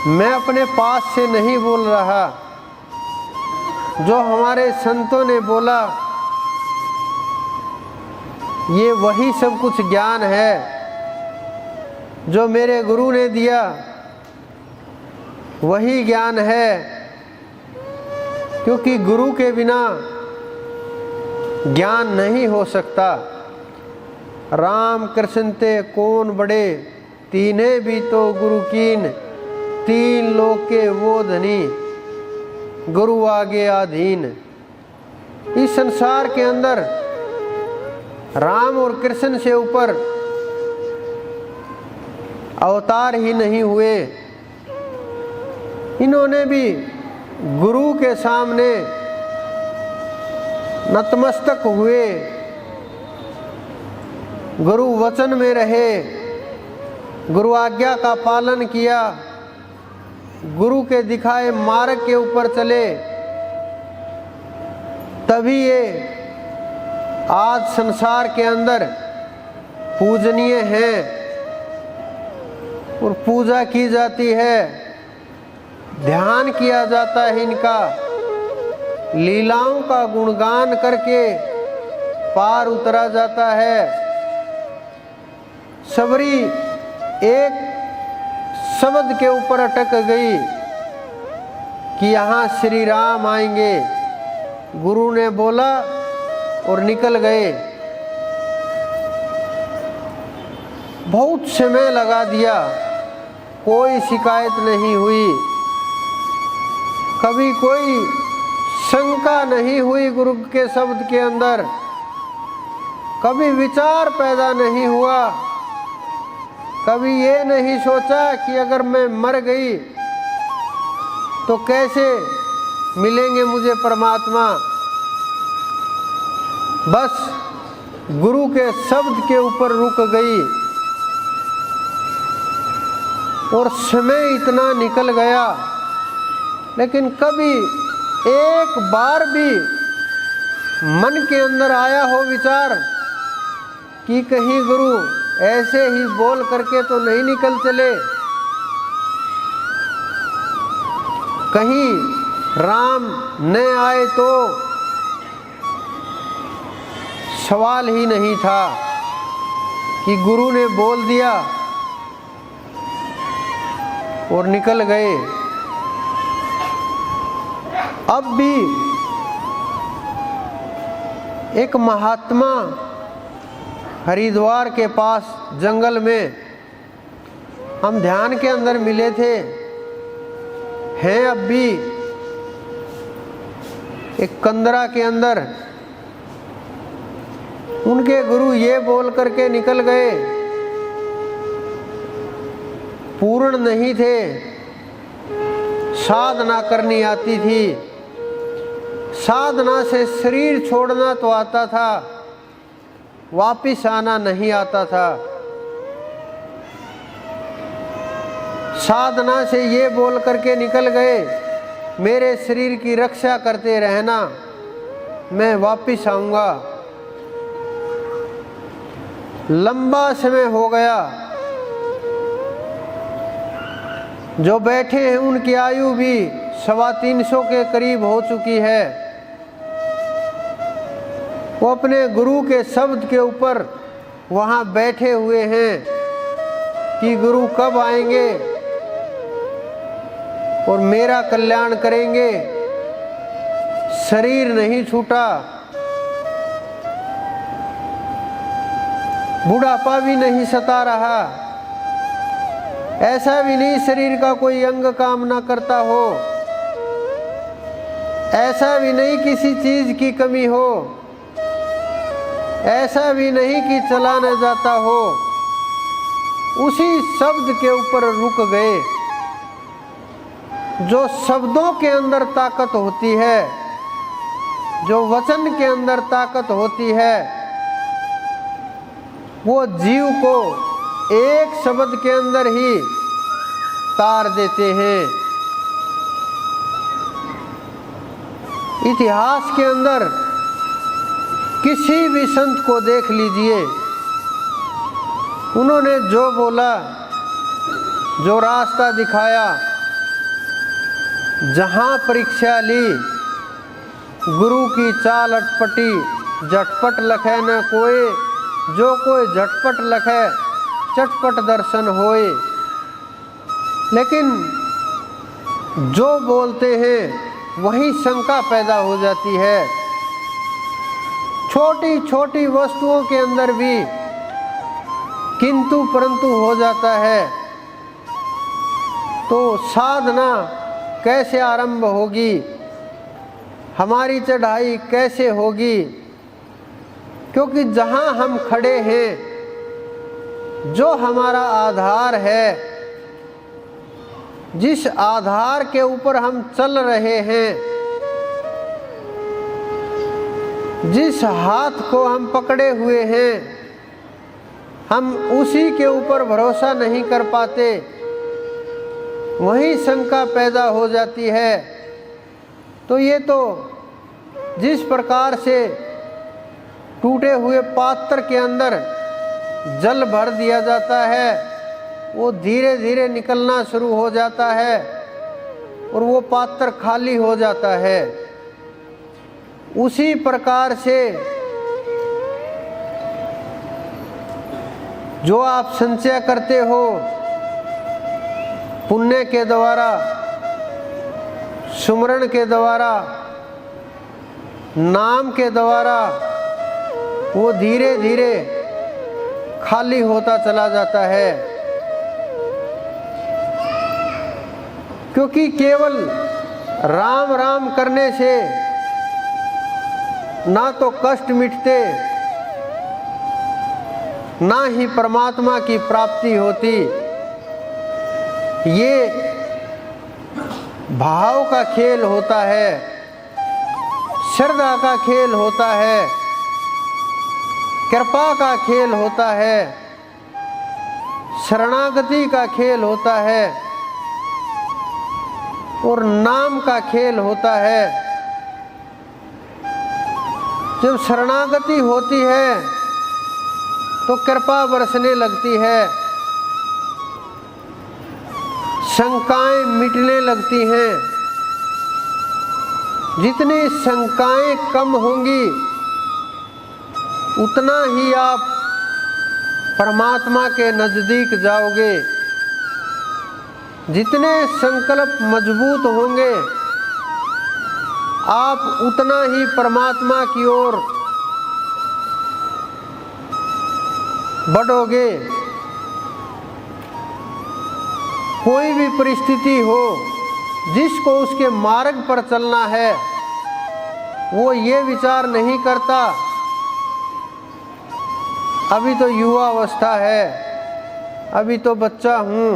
मैं अपने पास से नहीं बोल रहा, जो हमारे संतों ने बोला ये वही सब कुछ ज्ञान है जो मेरे गुरु ने दिया, वही ज्ञान है। क्योंकि गुरु के बिना ज्ञान नहीं हो सकता। राम कृष्ण ते कौन बड़े, तीने भी तो गुरु कीन, तीन लोक के वो धनी, गुरु आगे आधीन। इस संसार के अंदर राम और कृष्ण से ऊपर अवतार ही नहीं हुए। इन्होंने भी गुरु के सामने नतमस्तक हुए, गुरु वचन में रहे, गुरु आज्ञा का पालन किया, गुरु के दिखाए मार्ग के ऊपर चले, तभी ये आज संसार के अंदर पूजनीय हैं और पूजा की जाती है, ध्यान किया जाता है इनका, लीलाओं का गुणगान करके पार उतरा जाता है। सबरी एक शब्द के ऊपर अटक गई कि यहाँ श्री राम आएंगे। गुरु ने बोला और निकल गए। बहुत समय लगा दिया, कोई शिकायत नहीं हुई, कभी कोई शंका नहीं हुई गुरु के शब्द के अंदर, कभी विचार पैदा नहीं हुआ, कभी ये नहीं सोचा कि अगर मैं मर गई तो कैसे मिलेंगे मुझे परमात्मा। बस गुरु के शब्द के ऊपर रुक गई और समय इतना निकल गया, लेकिन कभी एक बार भी मन के अंदर आया हो विचार कि कहीं गुरु ऐसे ही बोल करके तो नहीं निकल चले, कहीं राम न आए तो। सवाल ही नहीं था कि गुरु ने बोल दिया और निकल गए। अब भी एक महात्मा हरिद्वार के पास जंगल में हम ध्यान के अंदर मिले थे, हैं अब भी एक कंदरा के अंदर। उनके गुरु ये बोल करके निकल गए, पूर्ण नहीं थे, साधना करनी आती थी, साधना से शरीर छोड़ना तो आता था, वापिस आना नहीं आता था। साधना से ये बोल करके निकल गए, मेरे शरीर की रक्षा करते रहना, मैं वापिस आऊंगा। लंबा समय हो गया, जो बैठे हैं उनकी आयु भी 350 के करीब हो चुकी है। वो अपने गुरु के शब्द के ऊपर वहाँ बैठे हुए हैं कि गुरु कब आएंगे और मेरा कल्याण करेंगे। शरीर नहीं छूटा, बुढ़ापा भी नहीं सता रहा, ऐसा भी नहीं शरीर का कोई अंग काम ना करता हो, ऐसा भी नहीं किसी चीज की कमी हो, ऐसा भी नहीं कि चला न जाता हो। उसी शब्द के ऊपर रुक गए। जो शब्दों के अंदर ताकत होती है, जो वचन के अंदर ताकत होती है, वो जीव को एक शब्द के अंदर ही तार देते हैं। इतिहास के अंदर किसी भी संत को देख लीजिए, उन्होंने जो बोला, जो रास्ता दिखाया, जहाँ परीक्षा ली, गुरु की चाल अटपटी, झटपट लखे न कोई, जो कोई झटपट लखे चटपट दर्शन होए। लेकिन जो बोलते हैं वही शंका पैदा हो जाती है। छोटी छोटी वस्तुओं के अंदर भी किंतु परंतु हो जाता है, तो साधना कैसे आरंभ होगी, हमारी चढ़ाई कैसे होगी? क्योंकि जहाँ हम खड़े हैं, जो हमारा आधार है, जिस आधार के ऊपर हम चल रहे हैं, जिस हाथ को हम पकड़े हुए हैं, हम उसी के ऊपर भरोसा नहीं कर पाते, वहीं शंका पैदा हो जाती है। तो ये तो जिस प्रकार से टूटे हुए पात्र के अंदर जल भर दिया जाता है, वो धीरे धीरे निकलना शुरू हो जाता है और वो पात्र खाली हो जाता है। उसी प्रकार से जो आप संचय करते हो पुण्य के द्वारा, सुमरण के द्वारा, नाम के द्वारा, वो धीरे धीरे खाली होता चला जाता है। क्योंकि केवल राम राम करने से ना तो कष्ट मिटते, ना ही परमात्मा की प्राप्ति होती। ये भाव का खेल होता है, श्रद्धा का खेल होता है, कृपा का खेल होता है, शरणागति का खेल होता है और नाम का खेल होता है। जब शरणागति होती है तो कृपा बरसने लगती है, शंकाएं मिटने लगती हैं। जितनी शंकाएं कम होंगी उतना ही आप परमात्मा के नज़दीक जाओगे। जितने संकल्प मजबूत होंगे आप उतना ही परमात्मा की ओर बढ़ोगे। कोई भी परिस्थिति हो, जिसको उसके मार्ग पर चलना है, वो ये विचार नहीं करता अभी तो युवा अवस्था है, अभी तो बच्चा हूँ,